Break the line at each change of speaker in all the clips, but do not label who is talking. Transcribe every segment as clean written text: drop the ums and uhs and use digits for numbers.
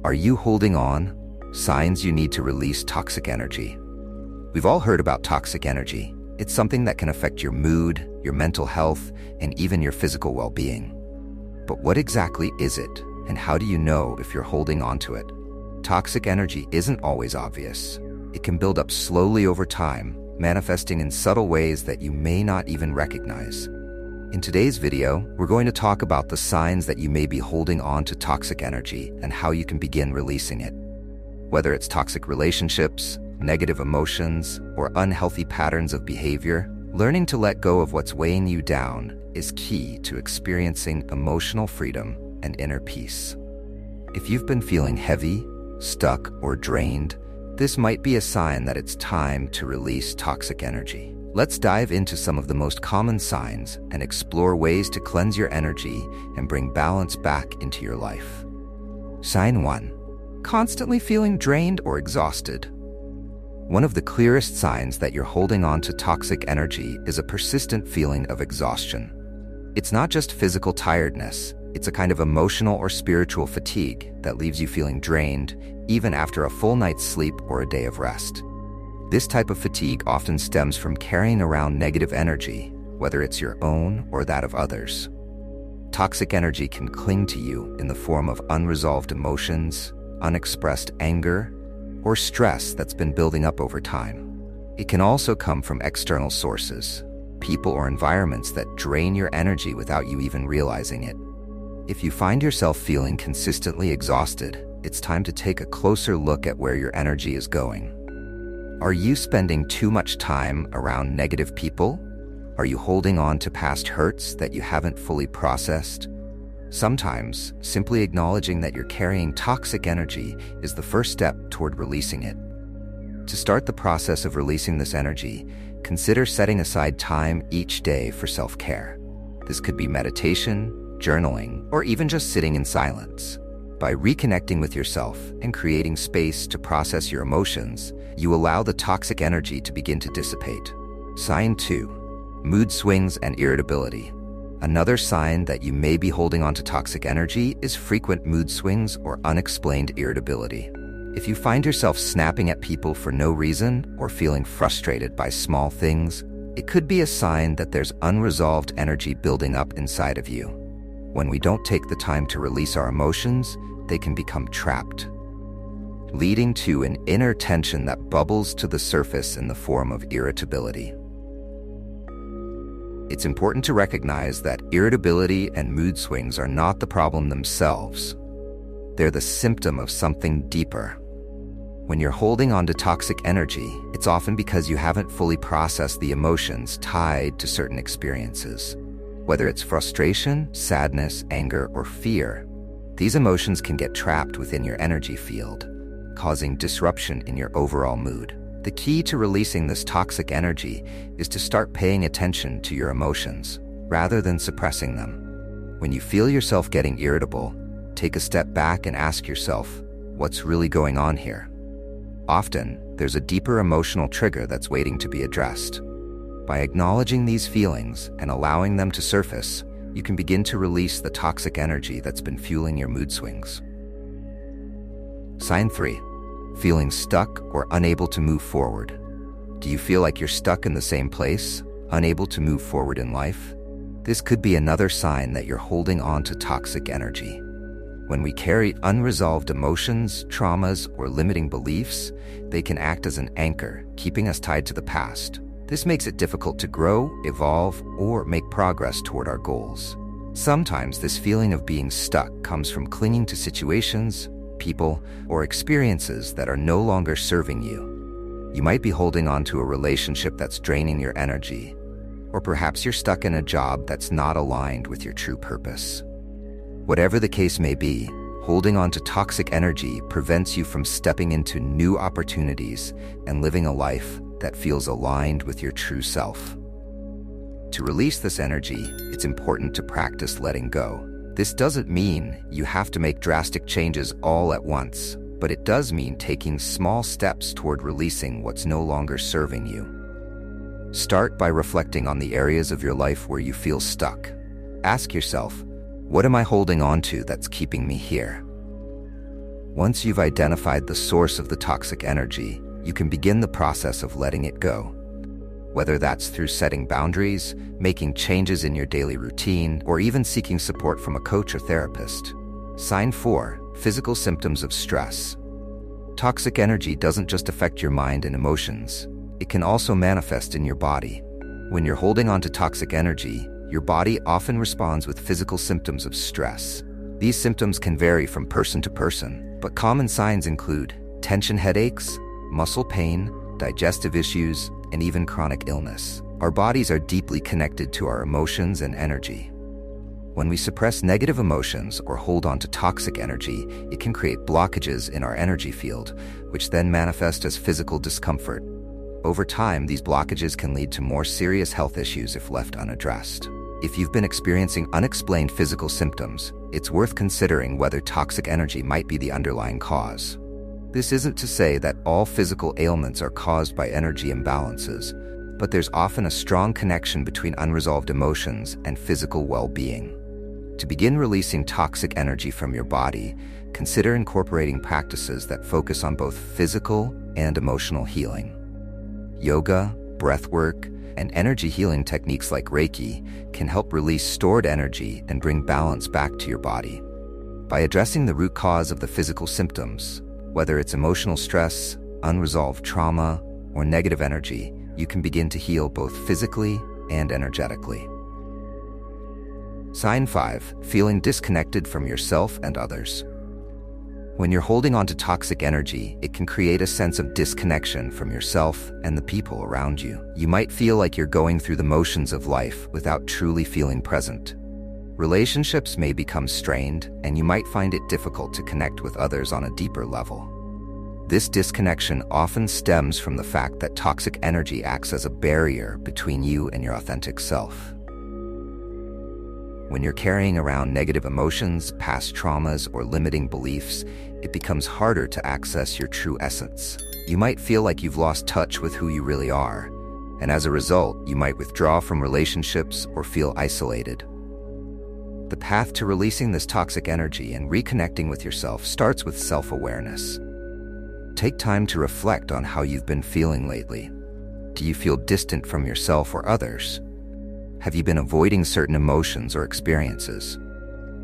Are you holding on? Signs you need to release toxic energy. We've all heard about toxic energy. It's something that can affect your mood, your mental health, and even your physical well-being. But what exactly is it, and how do you know if you're holding on to it? Toxic energy isn't always obvious. It can build up slowly over time, manifesting in subtle ways that you may not even recognize. In today's video, we're going to talk about the signs that you may be holding on to toxic energy and how you can begin releasing it. Whether it's toxic relationships, negative emotions, or unhealthy patterns of behavior, learning to let go of what's weighing you down is key to experiencing emotional freedom and inner peace. If you've been feeling heavy, stuck, or drained, this might be a sign that it's time to release toxic energy. Let's dive into some of the most common signs and explore ways to cleanse your energy and bring balance back into your life. Sign 1. Constantly feeling drained or exhausted. One of the clearest signs that you're holding on to toxic energy is a persistent feeling of exhaustion. It's not just physical tiredness, it's a kind of emotional or spiritual fatigue that leaves you feeling drained even after a full night's sleep or a day of rest. This type of fatigue often stems from carrying around negative energy, whether it's your own or that of others. Toxic energy can cling to you in the form of unresolved emotions, unexpressed anger, or stress that's been building up over time. It can also come from external sources, people or environments that drain your energy without you even realizing it. If you find yourself feeling consistently exhausted, it's time to take a closer look at where your energy is going. Are you spending too much time around negative people? Are you holding on to past hurts that you haven't fully processed? Sometimes, simply acknowledging that you're carrying toxic energy is the first step toward releasing it. To start the process of releasing this energy, consider setting aside time each day for self-care. This could be meditation, journaling, or even just sitting in silence. By reconnecting with yourself and creating space to process your emotions, you allow the toxic energy to begin to dissipate. Sign 2. Mood swings and irritability. Another sign that you may be holding on to toxic energy is frequent mood swings or unexplained irritability. If you find yourself snapping at people for no reason or feeling frustrated by small things, it could be a sign that there's unresolved energy building up inside of you. When we don't take the time to release our emotions, they can become trapped, leading to an inner tension that bubbles to the surface in the form of irritability. It's important to recognize that irritability and mood swings are not the problem themselves. They're the symptom of something deeper. When you're holding on to toxic energy, it's often because you haven't fully processed the emotions tied to certain experiences. Whether it's frustration, sadness, anger, or fear, these emotions can get trapped within your energy field, causing disruption in your overall mood. The key to releasing this toxic energy is to start paying attention to your emotions, rather than suppressing them. When you feel yourself getting irritable, take a step back and ask yourself, what's really going on here? Often, there's a deeper emotional trigger that's waiting to be addressed. By acknowledging these feelings and allowing them to surface, you can begin to release the toxic energy that's been fueling your mood swings. Sign 3. Feeling stuck or unable to move forward. Do you feel like you're stuck in the same place, unable to move forward in life? This could be another sign that you're holding on to toxic energy. When we carry unresolved emotions, traumas, or limiting beliefs, they can act as an anchor, keeping us tied to the past. This makes it difficult to grow, evolve, or make progress toward our goals. Sometimes this feeling of being stuck comes from clinging to situations, people, or experiences that are no longer serving you. You might be holding on to a relationship that's draining your energy, or perhaps you're stuck in a job that's not aligned with your true purpose. Whatever the case may be, holding on to toxic energy prevents you from stepping into new opportunities and living a life that feels aligned with your true self. To release this energy, it's important to practice letting go. This doesn't mean you have to make drastic changes all at once, but it does mean taking small steps toward releasing what's no longer serving you. Start by reflecting on the areas of your life where you feel stuck. Ask yourself, what am I holding on to that's keeping me here? Once you've identified the source of the toxic energy, you can begin the process of letting it go. Whether that's through setting boundaries, making changes in your daily routine, or even seeking support from a coach or therapist. Sign 4. Physical symptoms of stress. Toxic energy doesn't just affect your mind and emotions. It can also manifest in your body. When you're holding on to toxic energy, your body often responds with physical symptoms of stress. These symptoms can vary from person to person, but common signs include tension headaches, muscle pain, digestive issues, and even chronic illness. Our bodies are deeply connected to our emotions and energy. When we suppress negative emotions or hold on to toxic energy, it can create blockages in our energy field, which then manifest as physical discomfort. Over time, these blockages can lead to more serious health issues if left unaddressed. If you've been experiencing unexplained physical symptoms, it's worth considering whether toxic energy might be the underlying cause. This isn't to say that all physical ailments are caused by energy imbalances, but there's often a strong connection between unresolved emotions and physical well-being. To begin releasing toxic energy from your body, consider incorporating practices that focus on both physical and emotional healing. Yoga, breathwork, and energy healing techniques like Reiki can help release stored energy and bring balance back to your body. By addressing the root cause of the physical symptoms, whether it's emotional stress, unresolved trauma, or negative energy, you can begin to heal both physically and energetically. Sign 5. Feeling disconnected from yourself and others. When you're holding on to toxic energy, it can create a sense of disconnection from yourself and the people around you. You might feel like you're going through the motions of life without truly feeling present. Relationships may become strained, and you might find it difficult to connect with others on a deeper level. This disconnection often stems from the fact that toxic energy acts as a barrier between you and your authentic self. When you're carrying around negative emotions, past traumas, or limiting beliefs, it becomes harder to access your true essence. You might feel like you've lost touch with who you really are, and as a result, you might withdraw from relationships or feel isolated. The path to releasing this toxic energy and reconnecting with yourself starts with self-awareness. Take time to reflect on how you've been feeling lately. Do you feel distant from yourself or others? Have you been avoiding certain emotions or experiences?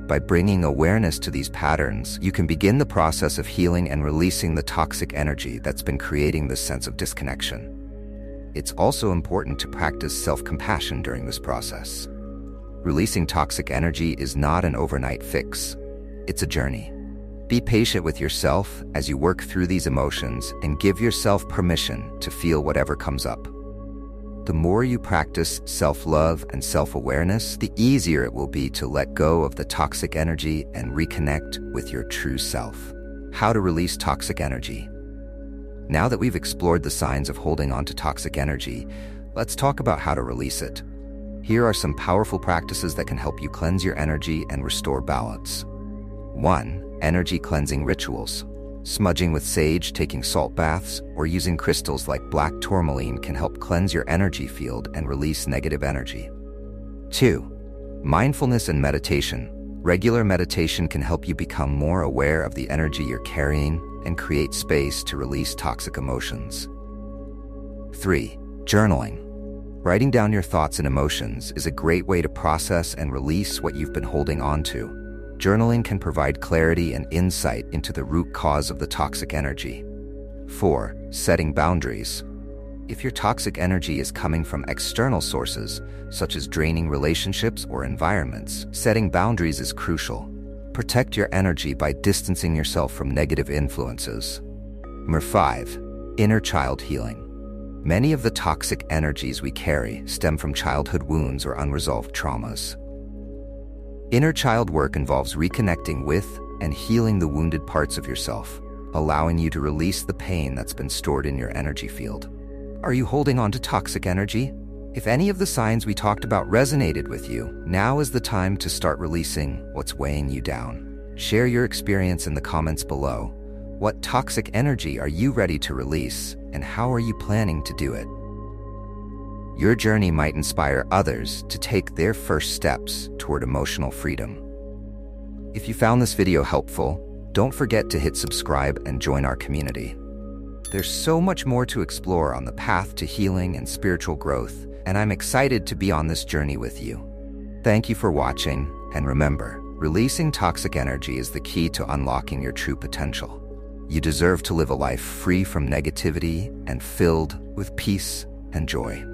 By bringing awareness to these patterns, you can begin the process of healing and releasing the toxic energy that's been creating this sense of disconnection. It's also important to practice self-compassion during this process. Releasing toxic energy is not an overnight fix. It's a journey. Be patient with yourself as you work through these emotions and give yourself permission to feel whatever comes up. The more you practice self-love and self-awareness, the easier it will be to let go of the toxic energy and reconnect with your true self. How to release toxic energy. Now that we've explored the signs of holding on to toxic energy, let's talk about how to release it. Here are some powerful practices that can help you cleanse your energy and restore balance. 1. Energy cleansing rituals. Smudging with sage, taking salt baths, or using crystals like black tourmaline can help cleanse your energy field and release negative energy. 2. Mindfulness and meditation. Regular meditation can help you become more aware of the energy you're carrying and create space to release toxic emotions. 3. Journaling. Writing down your thoughts and emotions is a great way to process and release what you've been holding on to. Journaling can provide clarity and insight into the root cause of the toxic energy. 4. Setting boundaries. If your toxic energy is coming from external sources, such as draining relationships or environments, setting boundaries is crucial. Protect your energy by distancing yourself from negative influences. Number 5. Inner child healing. Many of the toxic energies we carry stem from childhood wounds or unresolved traumas. Inner child work involves reconnecting with and healing the wounded parts of yourself, allowing you to release the pain that's been stored in your energy field. Are you holding on to toxic energy? If any of the signs we talked about resonated with you, now is the time to start releasing what's weighing you down. Share your experience in the comments below. What toxic energy are you ready to release, and how are you planning to do it? Your journey might inspire others to take their first steps toward emotional freedom. If you found this video helpful, Don't forget to hit subscribe and join our community. There's so much more to explore on the path to healing and spiritual growth, and I'm excited to be on this journey with you. Thank you for watching, and remember, releasing toxic energy is the key to unlocking your true potential. You deserve to live a life free from negativity and filled with peace and joy.